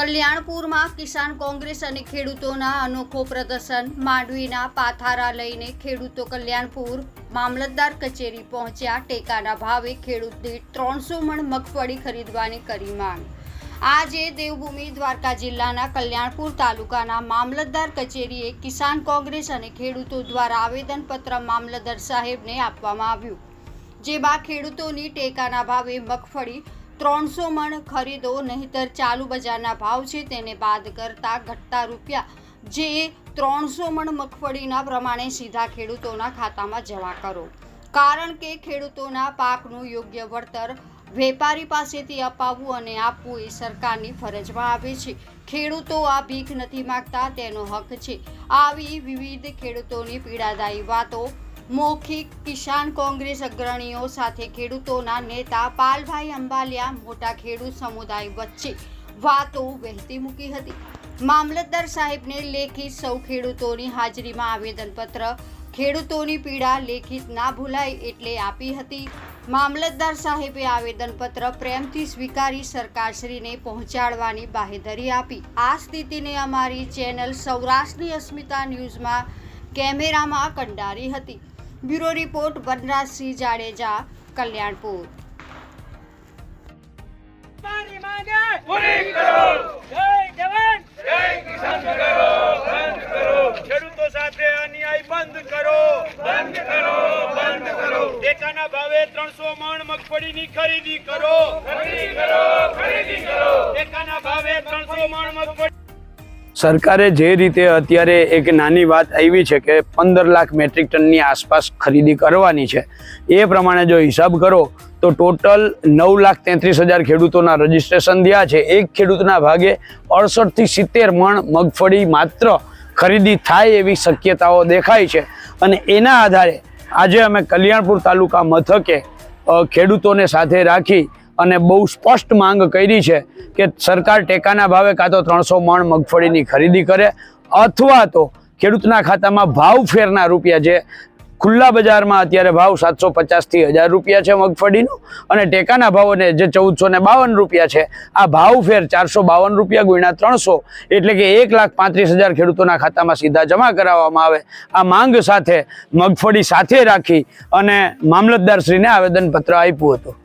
કલ્યાણપુરમાં કિસાન કોંગ્રેસ અને ખેડૂતોના અનોખો પ્રદર્શન। માંડવીના પાથારા લઈને ખેડૂતો કલ્યાણપુર મામલતદાર કચેરી પહોંચ્યા। ટેકાના ભાવે ખેડૂત દીઠ 300 મણ મગફળી ખરીદવાની કરી માંગ। આજે દેવભૂમિ દ્વારકા જિલ્લાના કલ્યાણપુર તાલુકાના મામલતદાર કચેરીએ કિસાન કોંગ્રેસ અને ખેડૂતો દ્વારા આવેદનપત્ર મામલતદાર સાહેબને આપવામાં આવ્યું, જેમાં ખેડૂતોની ટેકાના ભાવે મગફળી 300 મણ ખરીદો, નહીતર ચાલુ બજારના ભાવ છે તેને બાદ કરતા ઘટતા રૂપિયા જે 300 મણ મગફળીના પ્રમાણે સીધા ખેડૂતોના ખાતામાં જમા કરો, કારણ કે ખેડૂતોના પાકનું યોગ્ય વળતર વેપારી પાસેથી અપાવવું અને આપવું એ સરકારની ફરજમાં આવે છે। ખેડૂતો આ ભીખ નથી માંગતા, તેનો હક છે। આવી વિવિધ ખેડૂતોની પીડાદાયી વાતો મૌખિક કિસાન કોંગ્રેસ અગ્રણીઓ સાથે ખેડૂતોના નેતા પાલભાઈ અંબાલિયા મોટા ખેડૂત સમુદાય વચ્ચે વાતો વહેતી મૂકી હતી। મામલતદાર સાહેબને લેખિત સૌ ખેડૂતોની હાજરીમાં આવેદનપત્ર ખેડૂતોની પીડા લેખિત ના ભૂલાય એટલે આપી હતી। મામલતદાર સાહેબે આવેદનપત્ર પ્રેમથી સ્વીકારી સરકારશ્રીને પહોંચાડવાની બાહેધરી આપી। આ સ્થિતિને અમારી ચેનલ સૌરાષ્ટ્રની અસ્મિતા ન્યૂઝમાં કેમેરામાં કંડારી હતી। Bureau report Vanrajsinh Jadeja, Kalyanpur. ખેડૂતો સાથે અન્યાય બંધ કરો, બંધ કરો, બંધ કરો। ટેકાના ભાવે 300 મણ મગફળીની ખરીદી કરો, ખરીદી કરો, ખરીદી કરો। ટેકાના ભાવે 300 મણ મગફળી। સરકારે જે રીતે અત્યારે એક નાની વાત આવી છે કે 15 લાખ મેટ્રિક ટનની આસપાસ ખરીદી કરવાની છે, એ પ્રમાણે જો હિસાબ કરો તો ટોટલ 9,33,000 ખેડૂતોના રજીસ્ટ્રેશન થયા છે। એક ખેડૂતના ભાગે 68 થી 70 મણ મગફળી માત્ર ખરીદી થાય એવી શક્યતાઓ દેખાય છે, અને એના આધારે આજે અમે કલ્યાણપુર તાલુકા મથકે ખેડૂતોને સાથે રાખી અને બહુ સ્પષ્ટ માંગ કરી છે કે સરકાર ટેકાના ભાવે કાં તો 300 મણ મગફળીની ખરીદી કરે, અથવા તો ખેડૂતના ખાતામાં ભાવ ફેરના રૂપિયા, જે ખુલ્લા બજારમાં અત્યારે ભાવ 750 થી 1000 રૂપિયા છે મગફળીનું, અને ટેકાના ભાવોને જે 1452 રૂપિયા છે, આ ભાવ ફેર 452 રૂપિયા ગુણ્યા 300 એટલે કે 1,35,000 ખેડૂતોના ખાતામાં સીધા જમા કરાવવામાં આવે। આ માંગ સાથે મગફળી સાથે રાખી અને મામલતદારશ્રીને આવેદનપત્ર આપ્યું હતું।